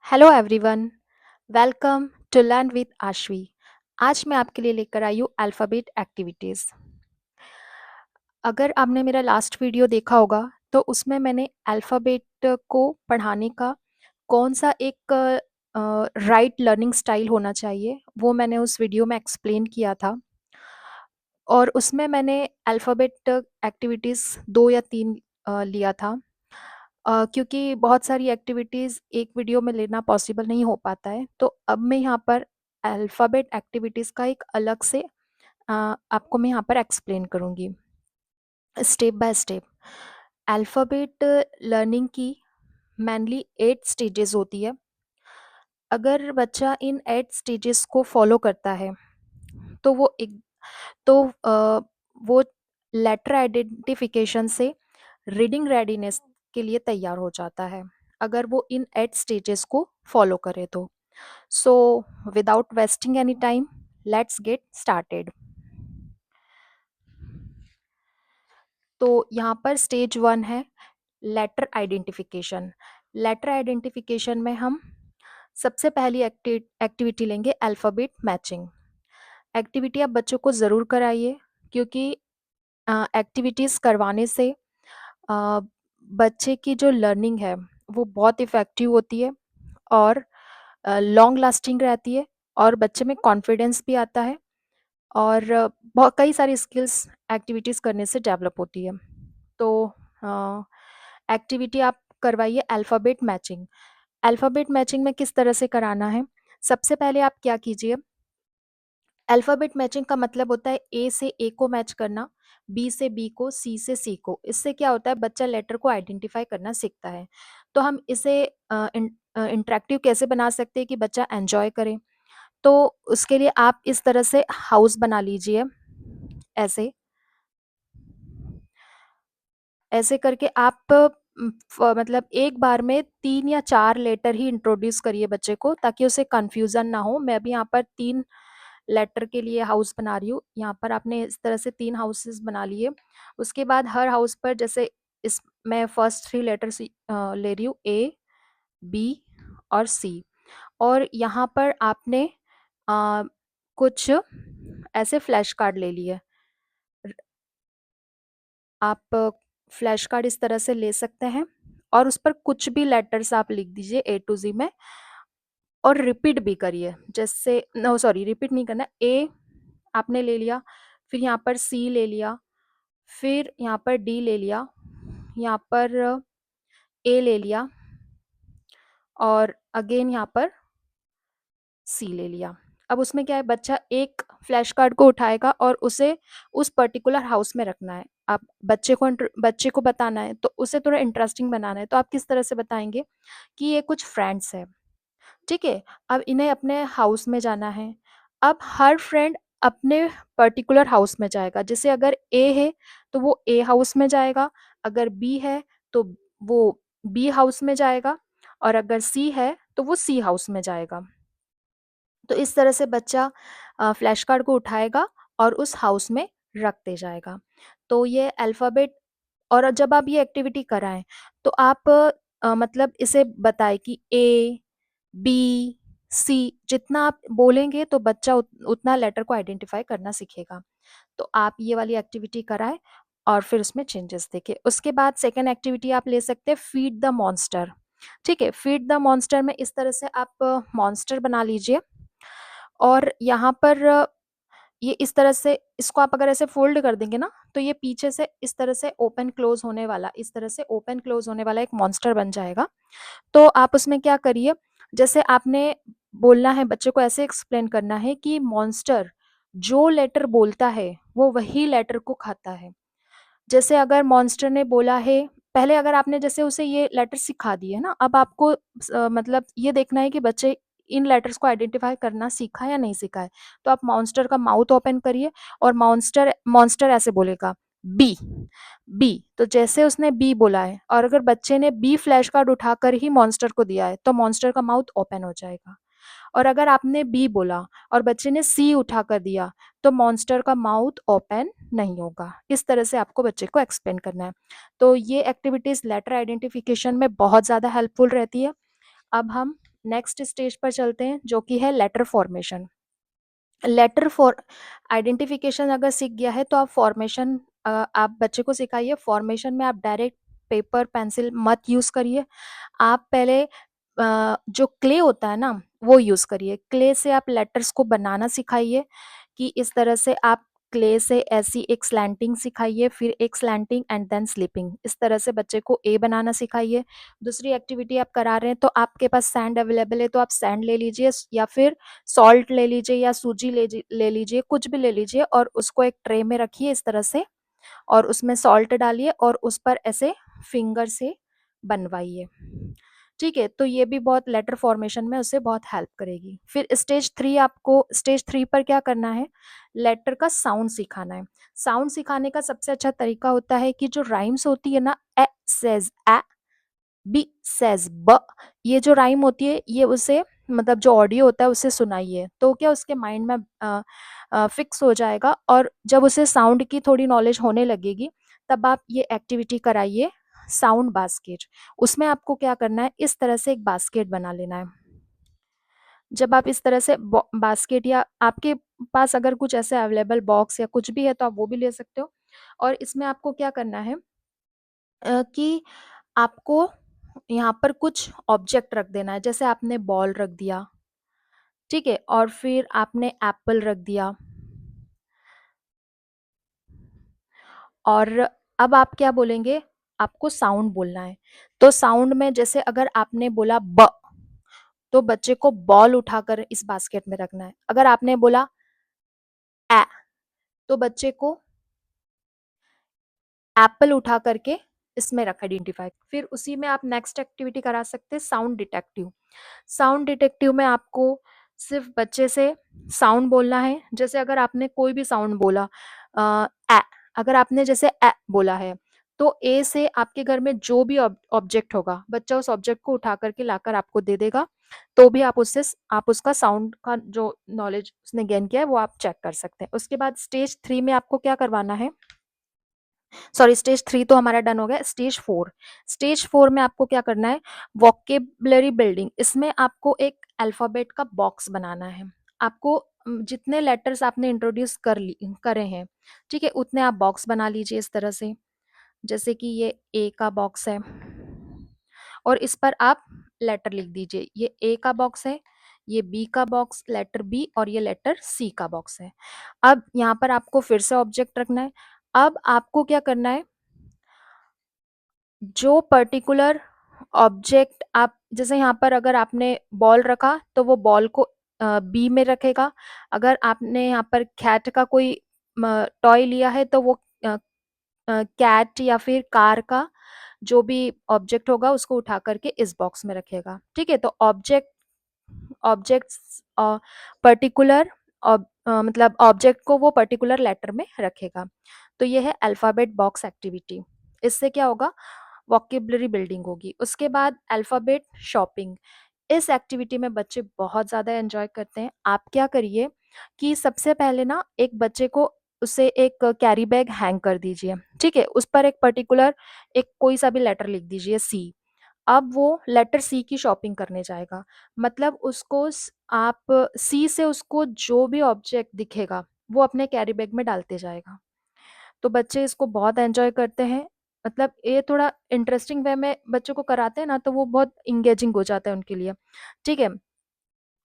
Hello everyone, welcome to learn with Ashvi. आज मैं आपके लिए लेकर आई हूँ अल्फ़ाबेट एक्टिविटीज़। अगर आपने मेरा लास्ट वीडियो देखा होगा तो उसमें मैंने अल्फ़ाबेट को पढ़ाने का कौन-सा एक राइट लर्निंग स्टाइल होना चाहिए, वो मैंने उस वीडियो में एक्सप्लेन किया था। और उसमें मैंने अल्फ़ाबेट एक्टिविटीज़ 2 या 3 लिया था। क्योंकि बहुत सारी एक्टिविटीज़ एक वीडियो में लेना पॉसिबल नहीं हो पाता है, तो अब मैं यहाँ पर अल्फ़ाबेट एक्टिविटीज़ का एक अलग से आपको मैं यहाँ पर एक्सप्लेन करूँगी, step by step. Alphabet learning की मेनली 8 स्टेजेस होती है। अगर बच्चा इन 8 स्टेजेस को फ़ॉलो करता है, तो तो वो लेटर आइडेंटिफिकेशन से रीडिंग रेडीनेस के लिए तैयार हो जाता है, अगर वो इन 8 स्टेजेस को फॉलो करे तो। So without wasting any time, let's get started. तो यहाँ पर स्टेज 1 है लेटर आइडेंटिफिकेशन। लेटर आइडेंटिफिकेशन में हम सबसे पहली एक्टिविटी लेंगे अल्फ़ाबेट मैचिंग। एक्टिविटी आप बच्चों को ज़रूर कराइए, क्योंकि एक्टिविटीज़ करवाने से अ, बच्चे की जो लर्निंग है वो बहुत इफ़ेक्टिव होती है और लॉन्ग लास्टिंग रहती है, और बच्चे में कॉन्फिडेंस भी आता है, और बहुत कई सारी स्किल्स एक्टिविटीज़ करने से डेवलप होती है। तो एक्टिविटी आप करवाइए अल्फ़ाबेट मैचिंग। अल्फ़ाबेट मैचिंग में किस तरह से कराना है? सबसे पहले आप क्या कीजिए, अल्फ़ाबेट मैचिंग का मतलब होता है ए से ए को मैच करना, बी से बी को, सी से सी को। इससे क्या होता है, बच्चा लेटर को आइडेंटिफ़ाई करना सीखता है। तो हम इसे इंटरैक्टिव कैसे बना सकते हैं कि बच्चा एन्जॉय करे? तो उसके लिए आप इस तरह से हाउस बना लीजिए, ऐसे। ऐसे करके आप मतलब एक बार में 3 या 4 लेटर ही इंट्रोड्यूस करिए बच्चे को, ताकि उसे कन्फ्यूज़न ना हो। मैं अभी यहाँ पर 3 लेटर के लिए हाउस बना रही हूँ। यहाँ पर आपने इस तरह से 3 हाउसेस बना लिए। उसके बाद हर हाउस पर, जैसे इस मैं फर्स्ट 3 लेटर्स ले रही हूँ, ए, बी और सी। और यहाँ पर आपने अ, कुछ ऐसे फ्लैश कार्ड ले लिए। आप फ्लैश कार्ड इस तरह से ले सकते हैं, और उस पर कुछ भी लेटर्स आप लिख दीजिए ए टू ज़ी में, और रिपीट भी करिए। जैसे नो सॉरी, रिपीट नहीं करना। ए आपने ले लिया, फिर यहाँ पर सी ले लिया, फिर यहाँ पर डी ले लिया, यहाँ पर ए ले लिया, और अगेन यहाँ पर सी ले लिया। अब उसमें क्या है, बच्चा एक फ्लैश कार्ड को उठाएगा और उसे उस पर्टिकुलर हाउस में रखना है। आप बच्चे को बताना है, तो उसे थोड़ा इंटरेस्टिंग बनाना है। तो आप किस तरह से बताएँगे कि ये कुछ फ्रेंड्स हैं, ठीक है? अब इन्हें अपने हाउस में जाना है। अब हर फ्रेंड अपने पर्टिकुलर हाउस में जाएगा। जैसे अगर ए है, तो वो ए हाउस में जाएगा, अगर बी है, तो वो बी हाउस में जाएगा, और अगर सी है, तो वो सी हाउस में जाएगा। तो इस तरह से बच्चा फ्लैश कार्ड को उठाएगा और उस हाउस में रखते जाएगा। तो ये अल्फ़ाबेट, और जब आप ये एक्टिविटी कराएँ, तो आप मतलब इसे बताएँ कि ए, बी, सी, जितना आप बोलेंगे तो बच्चा उतना लेटर को आइडेंटिफ़ाई करना सीखेगा। तो आप ये वाली एक्टिविटी कराएँ और फिर उसमें चेंजेस देखें। उसके बाद सेकंड एक्टिविटी आप ले सकते हैं, फीड द मॉन्स्टर। ठीक है? फीड द मॉन्स्टर में इस तरह से आप मॉन्स्टर बना लीजिए, और यहाँ पर ये इस तरह से, इसको आप अगर ऐसे फ़ोल्ड कर देंगे ना, तो ये पीछे से इस तरह से ओपन क्लोज़ होने वाला, इस तरह से ओपन क्लोज़ होने वाला एक मॉन्स्टर बन जाएगा। तो आप उसमें क्या करिए, जैसे आपने बोलना है, बच्चे को ऐसे एक्सप्लेन करना है कि मॉन्स्टर जो लेटर बोलता है, वो वही लेटर को खाता है। जैसे अगर मॉन्स्टर ने बोला है, पहले अगर आपने जैसे उसे ये लेटर सिखा दिए ना, अब आपको मतलब ये देखना है कि बच्चे इन लेटर्स को आइडेंटिफ़ाई करना सीखा या नहीं सीखा है। तो आप मॉन्स्टर का माउथ ओपन करिए, और मॉन्स्टर मॉन्स्टर ऐसे बोलेगा, बी, बी। तो जैसे उसने बी बोला है, और अगर बच्चे ने बी फ्लैश कार्ड उठाकर ही मॉन्स्टर को दिया है, तो मॉन्स्टर का माउथ ओपन हो जाएगा। और अगर आपने बी बोला और बच्चे ने सी उठाकर दिया, तो मॉन्स्टर का माउथ ओपन नहीं होगा। इस तरह से आपको बच्चे को एक्सप्लेन करना है। तो ये एक्टिविटीज़ लेटर आइडेंटिफिकेशन में बहुत ज़्यादा हेल्पफुल रहती है। अब हम नेक्स्ट स्टेज पर चलते हैं, जो कि है letter formation. Letter for identification अगर सीख गया है तो आप फॉर्मेशन, आप बच्चे को सिखाइए। फॉर्मेशन में आप डायरेक्ट पेपर पेंसिल मत यूज करिए। आप पहले जो क्ले होता है ना वो यूज करिए। क्ले से आप लेटर्स को बनाना सिखाइए, कि इस तरह से आप क्ले से ऐसी एक स्लैंटिंग सिखाइए, फिर एक स्लैंटिंग एंड देन स्लिपिंग, इस तरह से बच्चे को ए बनाना सिखाइए। दूसरी एक्टिविटी आप करा रहे हैं तो आपके पास सैंड अवेलेबल है तो आप सैंड ले लीजिए, या फिर सॉल्ट ले लीजिए, या सूजी ले लीजिए, कुछ भी ले लीजिए, और उसको एक ट्रे में रखिए इस तरह से, और उसमें सॉल्ट डालिए और उस पर ऐसे फिंगर से बनवाइए। ठीक है, तो ये भी बहुत लेटर फॉर्मेशन में उससे बहुत हेल्प करेगी। फिर स्टेज थ्री पर क्या करना है, लेटर का साउंड सिखाना है। साउंड सिखाने का सबसे अच्छा तरीका होता है कि जो राइम्स होती है ना, ए सेज ए, बी सेज ब, ये जो राइम होती है ये उसे, मतलब जो ऑडियो होता है उसे सुनाइए, तो क्या उसके माइंड में फिक्स हो जाएगा, और जब उसे साउंड की थोड़ी नॉलेज होने लगेगी तब आप ये एक्टिविटी कराइए, साउंड बास्केट। उसमें आपको क्या करना है, इस तरह से एक बास्केट बना लेना है। जब आप इस तरह से बास्केट, या आपके पास अगर कुछ ऐसे अवेलेबल बॉक्स या कुछ भी है तो आप वो भी ले सकते हो। और इसमें आपको क्या करना है, कि आपको यहाँ पर कुछ ऑब्जेक्ट रख देना है। जैसे आपने बॉल रख दिया, ठीक है, और फिर आपने एप्पल रख दिया, और अब आप क्या बोलेंगे, आपको साउंड बोलना है। तो साउंड में जैसे अगर आपने बोला ब, तो बच्चे को बॉल उठाकर इस बास्केट में रखना है। अगर आपने बोला ए, तो बच्चे को एप्पल उठा करके इसमें रख आइडेंटिफाई। फिर उसी में आप नेक्स्ट एक्टिविटी करा सकते हैं, साउंड डिटेक्टिव। साउंड डिटेक्टिव में आपको सिर्फ बच्चे से साउंड बोलना है। जैसे अगर आपने कोई भी साउंड बोला, ए, अगर आपने जैसे ए बोला है, तो ए से आपके घर में जो भी ऑब्जेक्ट होगा, बच्चा उस ऑब्जेक्ट को उठा करके लाकर आपको दे देगा। तो भी आप उसका साउंड का जो नॉलेज उसने गेन किया है वो आप चेक कर सकते हैं। उसके बाद स्टेज थ्री में आपको क्या करवाना है, सॉरी स्टेज थ्री तो हमारा डन हो गया। स्टेज फोर, स्टेज फोर में आपको क्या करना है, वोकेबलरी बिल्डिंग। इसमें आपको एक अल्फाबेट का बॉक्स बनाना है। आपको जितने लेटर्स आपने इंट्रोड्यूस करे हैं, ठीक है, उतने आप बॉक्स बना लीजिए इस तरह से। जैसे कि ये ए का बॉक्स है, और इस पर आप लेटर लिख दीजिए। ये ए का बॉक्स है, ये बी का बॉक्स, लेटर बी, और ये लेटर सी का बॉक्स है। अब यहाँ पर आपको फिर से ऑब्जेक्ट रखना है। अब आपको क्या करना है, जो पर्टिकुलर ऑब्जेक्ट आप, जैसे यहाँ पर अगर आपने बॉल रखा तो वो बॉल को बी में रखेगा। अगर आपने यहाँ पर कैट का कोई टॉय लिया है तो वो कैट या फिर कार का जो भी ऑब्जेक्ट होगा उसको उठा करके इस बॉक्स में रखेगा। ठीक है, तो ऑब्जेक्ट्स पर्टिकुलर मतलब ऑब्जेक्ट को वो पर्टिकुलर लेटर में रखेगा। तो ये है अल्फाबेट बॉक्स एक्टिविटी। इससे क्या होगा, वोकेबलरी बिल्डिंग होगी। उसके बाद अल्फाबेट शॉपिंग। इस एक्टिविटी में बच्चे बहुत ज़्यादा एंजॉय करते हैं। आप क्या करिए कि सबसे पहले ना एक बच्चे को, उसे एक कैरी बैग हैंग कर दीजिए, ठीक है, उस पर एक पर्टिकुलर एक कोई सा भी लेटर लिख दीजिए, सी। अब वो लेटर सी की शॉपिंग करने जाएगा। मतलब उसको आप सी से उसको जो भी ऑब्जेक्ट दिखेगा वो अपने कैरी बैग में डालते जाएगा। तो बच्चे इसको बहुत एंजॉय करते हैं। मतलब ये थोड़ा इंटरेस्टिंग वे में बच्चों को कराते हैं ना, तो वो बहुत इंगेजिंग हो जाता है उनके लिए। ठीक है,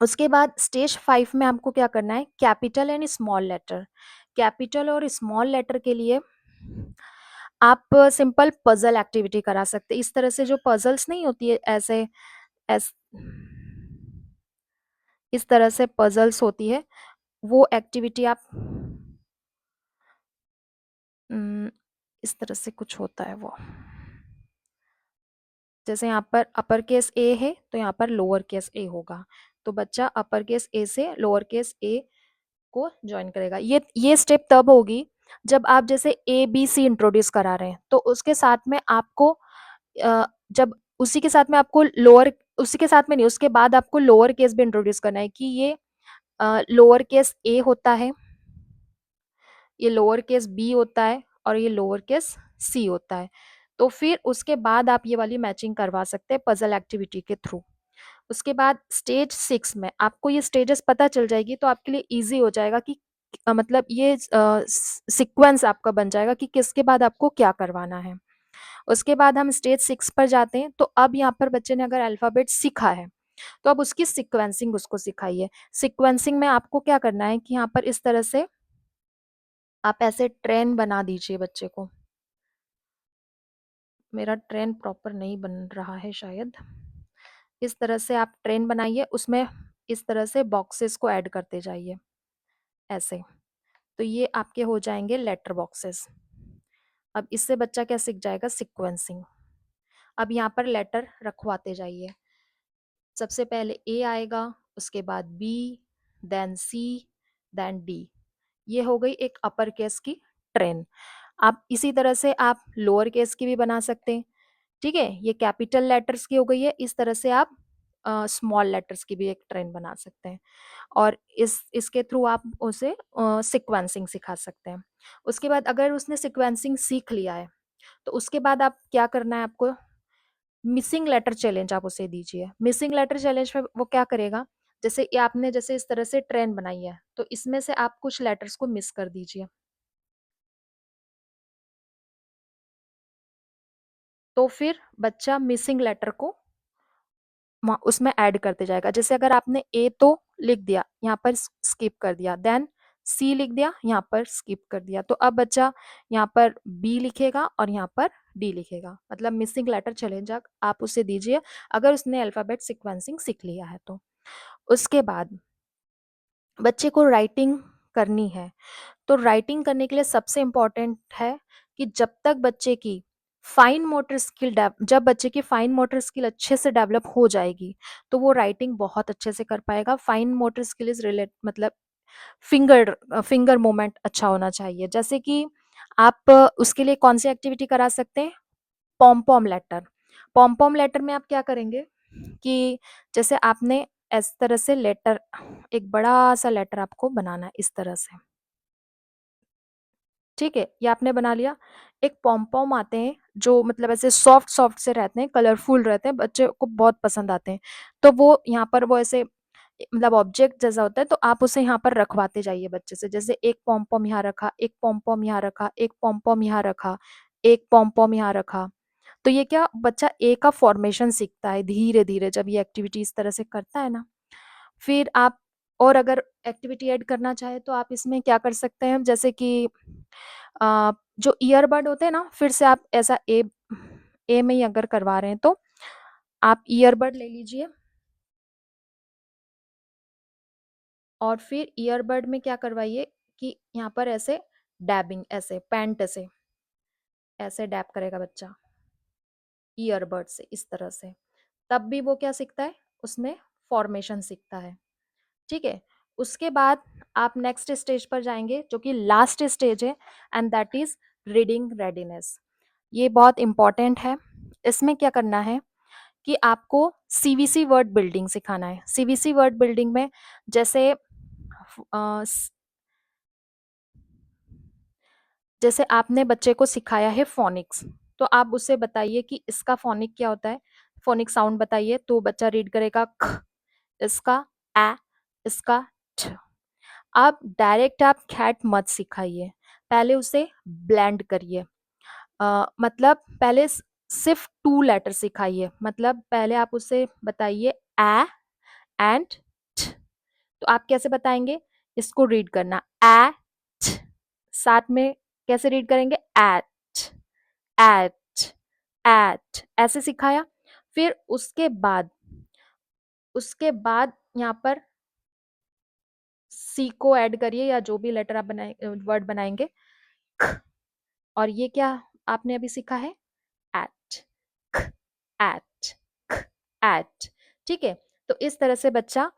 उसके बाद स्टेज 5 में आपको क्या करना है, capital and small letter. Capital और स्मॉल लेटर के लिए आप सिंपल पजल एक्टिविटी करा सकते हैं। इस तरह से जो पजल्स नहीं होती है, ऐसे ऐस इस तरह से पजल्स होती है, वो एक्टिविटी आप इस तरह से कुछ होता है वो। जैसे यहाँ पर अपर केस ए है तो यहाँ पर लोअर केस ए होगा, तो बच्चा अपर केस ए से लोअर केस ए को ज्वाइन करेगा। ये स्टेप तब होगी जब आप जैसे ए बी सी इंट्रोड्यूस करा रहे हैं, तो उसके साथ में आपको जब उसी के साथ में आपको लोअर, उसी के साथ में नहीं, उसके बाद आपको लोअर केस भी इंट्रोड्यूस करना है कि ये लोअर केस ए होता है, ये लोअर केस बी होता है, और ये लोअर केस सी होता है। तो फिर उसके बाद आप ये वाली मैचिंग करवा सकते हैं पजल एक्टिविटी के थ्रू। उसके बाद स्टेज 6 में आपको ये स्टेजेस पता चल जाएगी तो आपके लिए ईज़ी हो जाएगा कि मतलब ये सीक्वेंस आपका बन जाएगा कि किसके बाद आपको क्या करवाना है। उसके बाद हम स्टेज 6 पर जाते हैं, तो अब यहाँ पर बच्चे ने अगर अल्फ़ाबेट सीखा है, तो अब उसकी सीक्वेंसिंग उसको सिखाइए। सीक्वेंसिंग में आपको क्या करना है कि यहाँ पर इस तरह से आप ऐसे ट्रेन बना दीजिए बच्चे को। मेरा ट्रेन प्रॉपर नहीं बन रहा है शायद। इस तरह से आप ट्रेन बनाइए, उसमें इस तरह से बॉक्सेस को ऐड करते जाइए, ऐसे। तो ये आपके हो जाएँगे लेटर बॉक्सेस। अब इससे बच्चा क्या सीख जाएगा? सीक्वेंसिंग। अब यहाँ पर लेटर रखवाते जाइए। सबसे पहले ए आएगा, उसके बाद बी, देन सी, देन डी। ये हो गई एक अपर केस की ट्रेन। आप इसी तरह से आप लोअर केस की भी बना सकते हैं, ठीक है? ये कैपिटल लेटर्स की हो गई है, इस तरह से आप स्मॉल लेटर्स की भी एक ट्रेन बना सकते हैं और इसके थ्रू आप उसे सीक्वेंसिंग सिखा सकते हैं। उसके बाद अगर उसने सीक्वेंसिंग सीख लिया है, तो उसके बाद आप क्या करना है आपको, मिसिंग लेटर चैलेंज आप उसे दीजिए। मिसिंग लेटर चैलेंज में वो क्या करेगा, जैसे ये आपने जैसे इस तरह से ट्रेन बनाई है, तो इसमें से आप कुछ लेटर्स को मिस कर दीजिए। तो फिर बच्चा मिसिंग लेटर को उसमें ऐड करते जाएगा। जैसे अगर आपने ए तो लिख दिया, यहाँ पर स्किप कर दिया, देन सी लिख दिया, यहाँ पर स्किप कर दिया, तो अब बच्चा यहाँ पर बी लिखेगा और यहाँ पर डी लिखेगा। मतलब मिसिंग लेटर चैलेंज आप उसे दीजिए, अगर उसने अल्फाबेट सीक्वेंसिंग सीख लिया है तो। उसके बाद बच्चे को राइटिंग करनी है, तो राइटिंग करने के लिए सबसे इम्पोर्टेंट है कि जब बच्चे की फाइन मोटर स्किल अच्छे से डेवलप हो जाएगी, तो वो राइटिंग बहुत अच्छे से कर पाएगा। Fine motor skill is relate मतलब फिंगर मूवमेंट अच्छा होना चाहिए। जैसे कि आप उसके लिए कौन सी एक्टिविटी करा सकते हैं, पॉम पॉम लेटर। पॉम पॉम लेटर में आप क्या करेंगे कि जैसे आपने इस तरह से लेटर, एक बड़ा सा लेटर आपको बनाना है इस तरह से, ठीक है? ये आपने बना लिया। एक पॉम-पॉम आते हैं जो मतलब ऐसे सॉफ्ट-सॉफ्ट से रहते हैं, कलरफुल रहते हैं, बच्चे को बहुत पसंद आते हैं। तो वो यहाँ पर वो ऐसे मतलब ऑब्जेक्ट जैसा होता है, तो आप उसे यहाँ पर रखवाते जाइए बच्चे से। जैसे एक पॉम-पॉम यहाँ रखा, एक पॉम-पॉम यहाँ रखा, एक पॉम-पॉम यहाँ रखा, एक पॉम-पॉम यहाँ रखा। तो ये क्या बच्चा ए का फॉर्मेशन सीखता है धीरे-धीरे जब ये एक्टिविटी इस तरह से करता है ना। फिर आप और अगर एक्टिविटी ऐड करना चाहें तो आप इसमें क्या कर सकते हैं, जैसे कि जो ईयरबड होते हैं ना, फिर से आप ऐसा ए में ही अगर करवा रहे हैं तो आप ईयरबड ले लीजिए और फिर ईयरबड में क्या करवाइए कि यहाँ पर ऐसे डैबिंग, ऐसे पैंट ऐसे ऐसे डैब करेगा बच्चा ईयरबड से इस तरह से। तब भी वो क्या सीखता है, उसमें फॉर्मेशन सीखता है, ठीक है? उसके बाद आप नेक्स्ट स्टेज पर जाएँगे जो कि लास्ट स्टेज है, and that is reading readiness. ये बहुत इम्पोर्टेंट है। इसमें क्या करना है कि आपको सीवीसी वर्ड बिल्डिंग सिखाना है। सीवीसी वर्ड बिल्डिंग में जैसे अ, स जैसे आपने बच्चे को सिखाया है फ़ोनिक्स, तो आप उसे बताइए कि इसका फ़ोनिक क्या होता है? फ़ोनिक साउंड बताइए, तो बच्चा रीड करेगा ख, इसका ए, इसका ठ। आप खैट मत सिखाइए, पहले उसे ब्लेंड करिए। मतलब पहले सिर्फ 2 लेटर सिखाइए, मतलब पहले आप उसे बताइए ए एंड ठ। तो आप कैसे बताएँगे? इसको रीड करना ठ, साथ में कैसे रीड करेंगे? एट, ऐसे सिखाया। फिर उसके बाद यहाँ पर सी को ऐड करिए या जो भी लेटर आप वर्ड बनाएँगे, ख, और ये क्या आपने अभी सीखा है? एट, ख, एट, ख, एट, ठीक है? तो इस तरह से बच्चा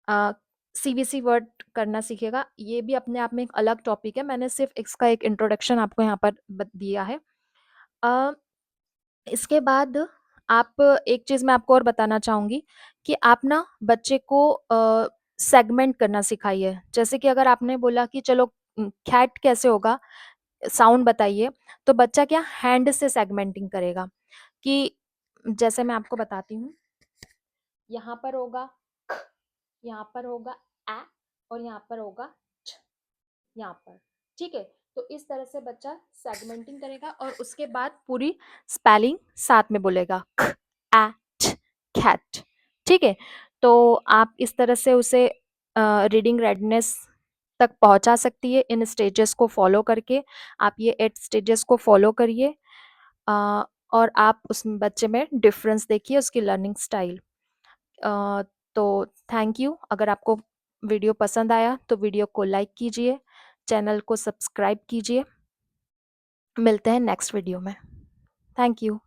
अ, सीवीसी वर्ड करना सीखेगा। ये भी अपने आप में एक अलग टॉपिक है, मैंने सिर्फ़ इसका एक इंट्रोडक्शन आपको यहाँ पर दिया है। अ, इसके बाद आप एक चीज़ मैं आपको और बताना चाहूँगी कि आप ना बच्चे को सेगमेंट करना सिखाइए। जैसे कि अगर आपने बोला कि चलो कैट कैसे होगा, साउंड बताइए, तो बच्चा क्या हैंड से सेगमेंटिंग करेगा कि जैसे मैं आपको बताती हूँ। यहाँ पर होगा ख, यहाँ पर होगा ए, और यहाँ पर होगा छ, यहाँ पर। ठीक है, तो इस तरह से बच्चा सेगमेंटिंग करेगा और उसके बाद पूरी स्पेलिंग साथ में बोलेगा ख, ए, ठ, कैट। ठीक है, तो आप इस तरह से उसे रीडिंग रेडनेस तक पहुंचा सकती है इन स्टेजेस को फॉलो करके। आप ये 8 स्टेजेस को फॉलो करिए और आप उस बच्चे में डिफरेंस देखिए उसकी लर्निंग स्टाइल। तो थैंक यू। अगर आपको वीडियो पसंद आया तो वीडियो को लाइक कीजिए, चैनल को सब्सक्राइब कीजिए। मिलते हैं नेक्स्ट वीडियो में। Thank you.